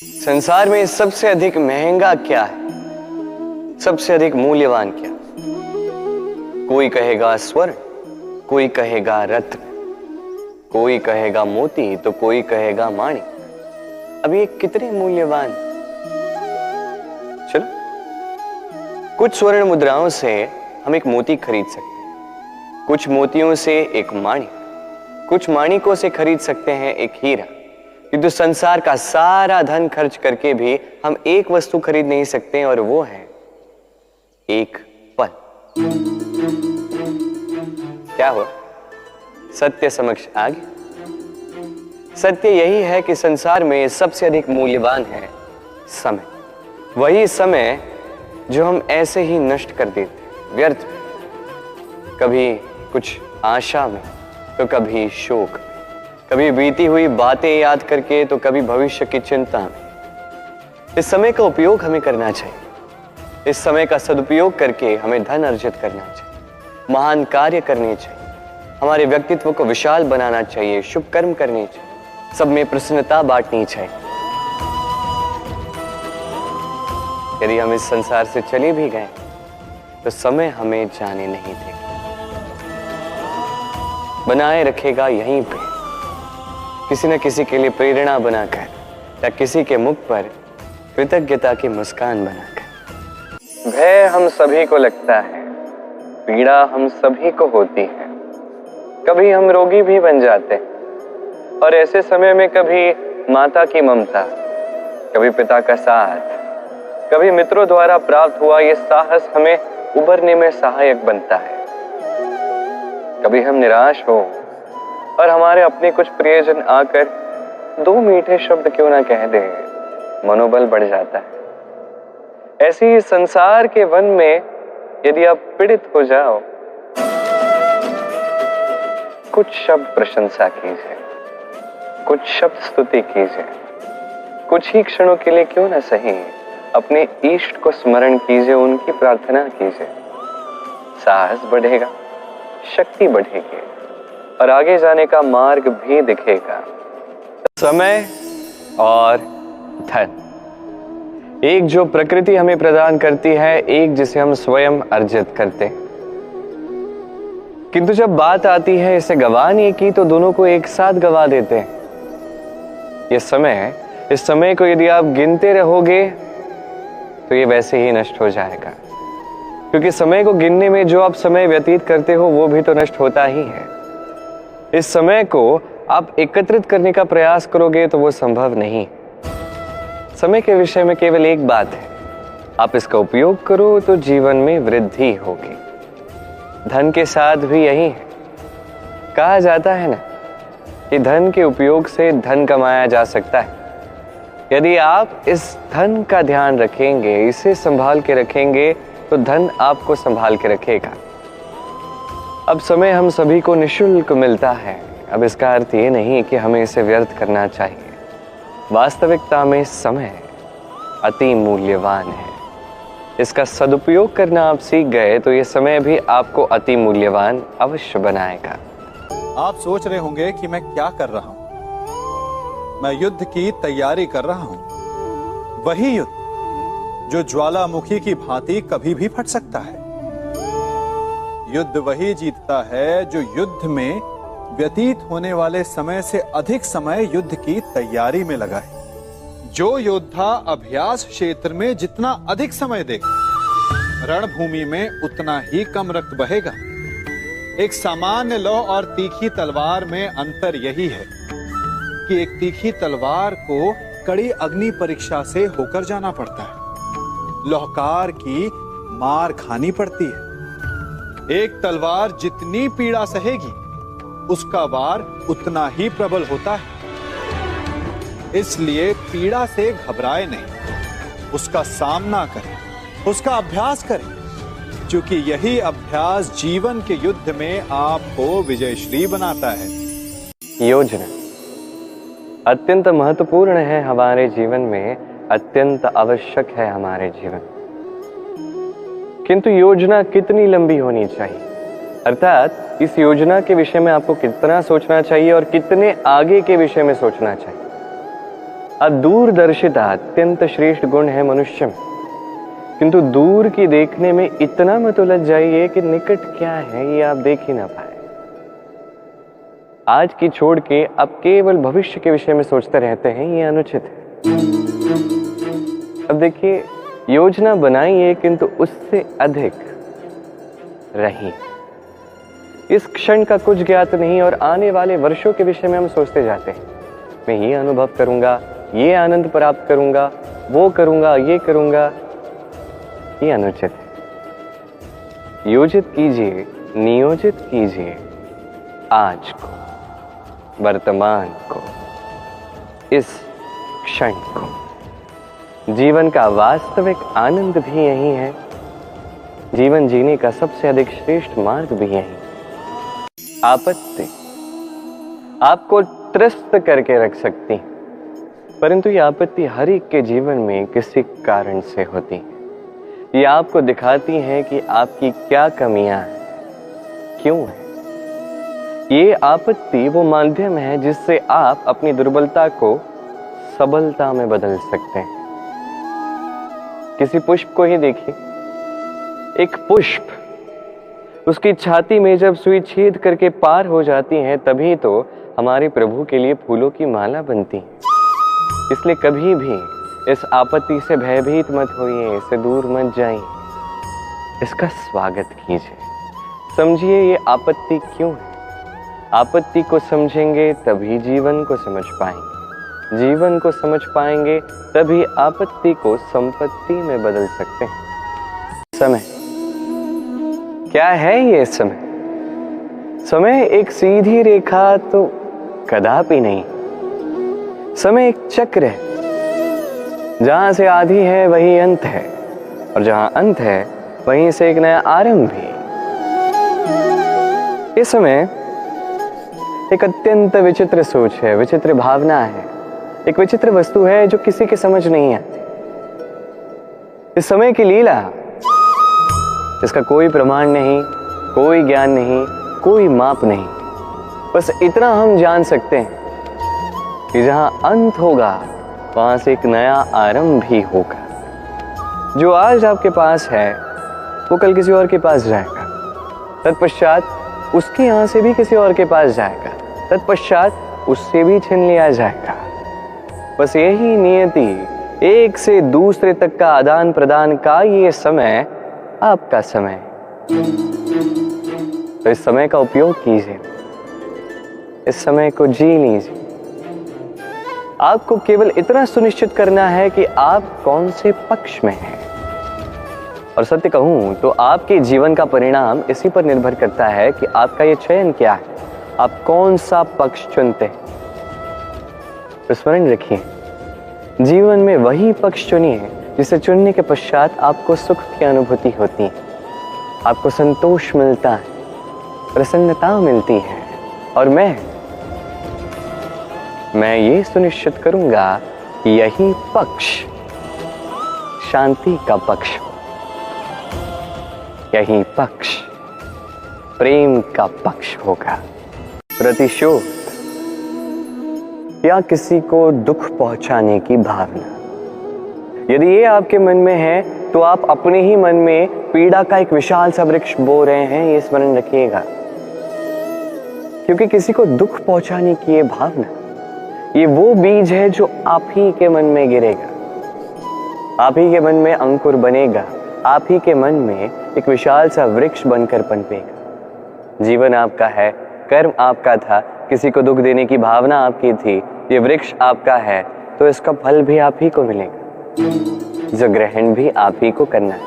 संसार में सबसे अधिक महंगा क्या है? सबसे अधिक मूल्यवान क्या? कोई कहेगा स्वर्ण, कोई कहेगा रत्न, कोई कहेगा मोती, तो कोई कहेगा माणिक। अब ये कितने मूल्यवान? चलो, कुछ स्वर्ण मुद्राओं से हम एक मोती खरीद सकते हैं, कुछ मोतियों से एक माणिक, कुछ माणिकों से खरीद सकते हैं एक हीरा। किंतु संसार का सारा धन खर्च करके भी हम एक वस्तु खरीद नहीं सकते, और वो है एक पल। क्या हुआ? सत्य समक्ष आ गया। सत्य यही है कि संसार में सबसे अधिक मूल्यवान है समय। वही समय जो हम ऐसे ही नष्ट कर देते हैं, व्यर्थ में, कभी कुछ आशा में, तो कभी शोक में, कभी बीती हुई बातें याद करके, तो कभी भविष्य की चिंता में। इस समय का उपयोग हमें करना चाहिए। इस समय का सदुपयोग करके हमें धन अर्जित करना चाहिए, महान कार्य करने चाहिए, हमारे व्यक्तित्व को विशाल बनाना चाहिए, शुभ कर्म करने चाहिए, सब में प्रसन्नता बांटनी चाहिए। यदि हम इस संसार से चले भी गए तो समय हमें जाने नहीं देगा, बनाए रखेगा यहीं पे, किसी न किसी के लिए प्रेरणा बनाकर, या किसी के मुख पर कृतज्ञता की मुस्कान बनाकर। भय हम सभी को लगता है, पीड़ा हम सभी को होती है, कभी हम रोगी भी बन जाते हैं, और ऐसे समय में कभी माता की ममता, कभी पिता का साथ, कभी मित्रों द्वारा प्राप्त हुआ ये साहस हमें उबरने में सहायक बनता है। कभी हम निराश हो और हमारे अपने कुछ प्रियजन आकर दो मीठे शब्द क्यों ना कह दे, मनोबल बढ़ जाता है। ऐसे ही संसार के वन में यदि आप पीड़ित हो जाओ, कुछ शब्द प्रशंसा कीजिए, कुछ शब्द स्तुति कीजिए, कुछ ही क्षणों के लिए क्यों ना सही अपने इष्ट को स्मरण कीजिए, उनकी प्रार्थना कीजिए। साहस बढ़ेगा, शक्ति बढ़ेगी, और आगे जाने का मार्ग भी दिखेगा। समय और धन, एक जो प्रकृति हमें प्रदान करती है, एक जिसे हम स्वयं अर्जित करते हैं। किंतु जब बात आती है इसे गंवाने की, तो दोनों को एक साथ गंवा देते हैं। इस समय को यदि आप गिनते रहोगे तो ये वैसे ही नष्ट हो जाएगा, क्योंकि समय को गिनने में जो आप समय व्यतीत करते हो वो भी तो नष्ट होता ही है। इस समय को आप एकत्रित करने का प्रयास करोगे तो वो संभव नहीं। समय के विषय में केवल एक बात है, आप इसका उपयोग करो तो जीवन में वृद्धि होगी। धन के साथ भी यही है। कहा जाता है ना कि धन के उपयोग से धन कमाया जा सकता है। यदि आप इस धन का ध्यान रखेंगे, इसे संभाल के रखेंगे, तो धन आपको संभाल के रखेगा। अब समय हम सभी को निःशुल्क मिलता है। अब इसका अर्थ ये नहीं कि हमें इसे व्यर्थ करना चाहिए। वास्तविकता में समय अति मूल्यवान है। इसका सदुपयोग करना आप सीख गए तो ये समय भी आपको अति मूल्यवान अवश्य बनाएगा। आप सोच रहे होंगे कि मैं क्या कर रहा हूं। मैं युद्ध की तैयारी कर रहा हूं। वही युद्ध जो ज्वालामुखी की भांति कभी भी फट सकता है। युद्ध वही जीतता है जो युद्ध में व्यतीत होने वाले समय से अधिक समय युद्ध की तैयारी में लगाए। जो योद्धा अभ्यास क्षेत्र में जितना अधिक समय दे, रणभूमि में उतना ही कम रक्त बहेगा। एक सामान्य लौ और तीखी तलवार में अंतर यही है कि एक तीखी तलवार को कड़ी अग्नि परीक्षा से होकर जाना पड़ता है, लौहकार की मार खानी पड़ती है। एक तलवार जितनी पीड़ा सहेगी, उसका वार उतना ही प्रबल होता है। इसलिए पीड़ा से घबराए नहीं, उसका सामना करें, उसका अभ्यास करें, क्योंकि यही अभ्यास जीवन के युद्ध में आपको विजयश्री बनाता है। योजना अत्यंत महत्वपूर्ण है हमारे जीवन में, अत्यंत आवश्यक है हमारे जीवन। किंतु योजना कितनी लंबी होनी चाहिए, अर्थात इस योजना के विषय में आपको कितना सोचना चाहिए और कितने आगे के विषय में सोचना चाहिए। दूरदर्शिता अत्यंत श्रेष्ठ गुण है मनुष्य में, किंतु दूर की देखने में इतना मत उलझ जाइए कि निकट क्या है ये आप देख ही ना पाए। आज की छोड़ के आप केवल भविष्य के विषय में सोचते रहते हैं, ये अनुचित है। अब देखिए, योजना बनाइए किंतु उससे अधिक रही। इस क्षण का कुछ ज्ञात नहीं और आने वाले वर्षों के विषय में हम सोचते जाते हैं, मैं ये अनुभव करूंगा, ये आनंद प्राप्त करूंगा, वो करूंगा, ये करूंगा। ये अनुचित है। योजित कीजिए, नियोजित कीजिए आज को, वर्तमान को, इस क्षण को। जीवन का वास्तविक आनंद भी यही है, जीवन जीने का सबसे अधिक श्रेष्ठ मार्ग भी यही। आपत्ति आपको त्रस्त करके रख सकती है, परंतु ये आपत्ति हर एक के जीवन में किसी कारण से होती है। ये आपको दिखाती है कि आपकी क्या कमियां हैं, क्यों है। ये आपत्ति वो माध्यम है जिससे आप अपनी दुर्बलता को सबलता में बदल सकते हैं। किसी पुष्प को ही देखिए, एक पुष्प, उसकी छाती में जब सुई छेद करके पार हो जाती है, तभी तो हमारे प्रभु के लिए फूलों की माला बनती है। इसलिए कभी भी इस आपत्ति से भयभीत मत होइए, इससे दूर मत जाइए, इसका स्वागत कीजिए। समझिए ये आपत्ति क्यों है। आपत्ति को समझेंगे तभी जीवन को समझ पाएंगे, जीवन को समझ पाएंगे तभी आपत्ति को संपत्ति में बदल सकते हैं। समय क्या है? ये समय एक सीधी रेखा तो कदापि नहीं। समय एक चक्र है, जहां से आदि है वही अंत है, और जहां अंत है वहीं से एक नया आरंभ भी। इस समय एक अत्यंत विचित्र सोच है, विचित्र भावना है, एक विचित्र वस्तु है जो किसी की समझ नहीं आती। इस समय की लीला, इसका कोई प्रमाण नहीं, कोई ज्ञान नहीं, कोई माप नहीं। बस इतना हम जान सकते हैं कि जहां अंत होगा वहां से एक नया आरंभ भी होगा। जो आज आपके पास है वो कल किसी और के पास जाएगा, तत्पश्चात उसके यहां से भी किसी और के पास जाएगा, तत्पश्चात उससे भी छीन लिया जाएगा। बस यही नियति, एक से दूसरे तक का आदान प्रदान का ये समय आपका समय। तो इस समय का उपयोग कीजिए, इस समय को जी लीजिए। आपको केवल इतना सुनिश्चित करना है कि आप कौन से पक्ष में हैं। और सत्य कहूं तो आपके जीवन का परिणाम इसी पर निर्भर करता है कि आपका ये चयन क्या है, आप कौन सा पक्ष चुनते हैं। तो स्मरण रखिए, जीवन में वही पक्ष चुनिए जिसे चुनने के पश्चात आपको सुख की अनुभूति होती है, आपको संतोष मिलता है, प्रसन्नता मिलती है। और मैं ये सुनिश्चित करूंगा कि यही पक्ष शांति का पक्ष हो, यही पक्ष प्रेम का पक्ष होगा। प्रतिशोध या किसी को दुख पहुंचाने की भावना, यदि ये आपके मन में है तो आप अपने ही मन में पीड़ा का एक विशाल सा वृक्ष बो रहे हैं, ये स्मरण रखिएगा। क्योंकि किसी को दुख पहुंचाने की ये भावना, ये वो बीज है जो आप ही के मन में गिरेगा, आप ही के मन में अंकुर बनेगा, आप ही के मन में एक विशाल सा वृक्ष बनकर पनपेगा। जीवन आपका है, कर्म आपका था, किसी को दुख देने की भावना आपकी थी, ये वृक्ष आपका है, तो इसका फल भी आप ही को मिलेगा, जो ग्रहण भी आप ही को करना है।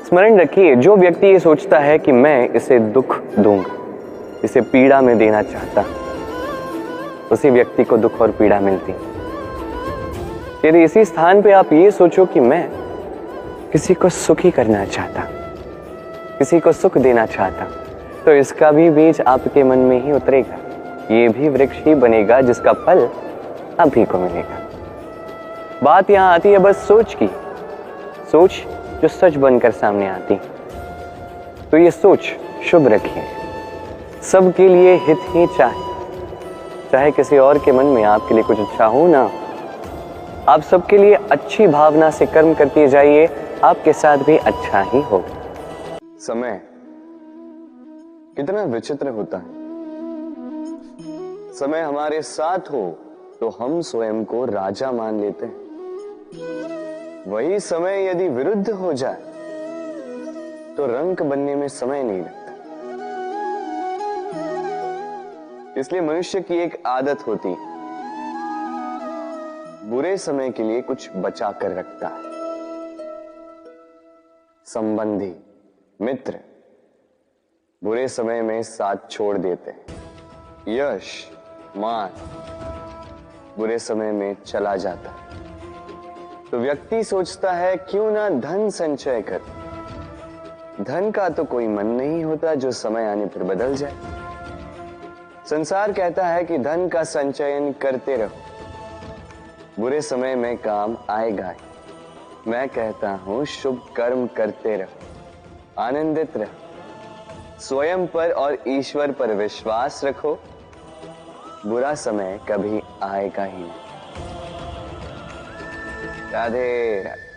स्मरण रखिए, जो व्यक्ति ये सोचता है कि मैं इसे दुख दूंगा, इसे पीड़ा में देना चाहता, उसी व्यक्ति को दुख और पीड़ा मिलती। यदि इसी स्थान पे आप ये सोचो कि मैं किसी को सुखी करना चाहता, किसी को सुख देना चाहता, तो इसका भी बीज आपके मन में ही उतरेगा, ये भी वृक्ष ही बनेगा जिसका फल आप ही को मिलेगा। बात यहां आती है बस सोच की, सोच जो सच बनकर सामने आती। तो ये सोच शुभ रखिए, सबके लिए हित ही चाहे किसी और के मन में आपके लिए कुछ अच्छा हो ना, आप सबके लिए अच्छी भावना से कर्म करते जाइए, आपके साथ भी अच्छा ही होगा। समय कितना विचित्र होता है। समय हमारे साथ हो तो हम स्वयं को राजा मान लेते हैं। वही समय यदि विरुद्ध हो जाए तो रंक बनने में समय नहीं लगता। इसलिए मनुष्य की एक आदत होती है, बुरे समय के लिए कुछ बचा कर रखता है। संबंधी, मित्र बुरे समय में साथ छोड़ देते हैं। यश, मान बुरे समय में चला जाता है। तो व्यक्ति सोचता है क्यों ना धन संचय कर। धन का तो कोई मन नहीं होता जो समय आने पर बदल जाए। संसार कहता है कि धन का संचयन करते रहो, बुरे समय में काम आएगा ही। मैं कहता हूं शुभ कर्म करते रहो, आनंदित रहो, स्वयं पर और ईश्वर पर विश्वास रखो, बुरा समय कभी आएगा ही नहीं। राधे राधे।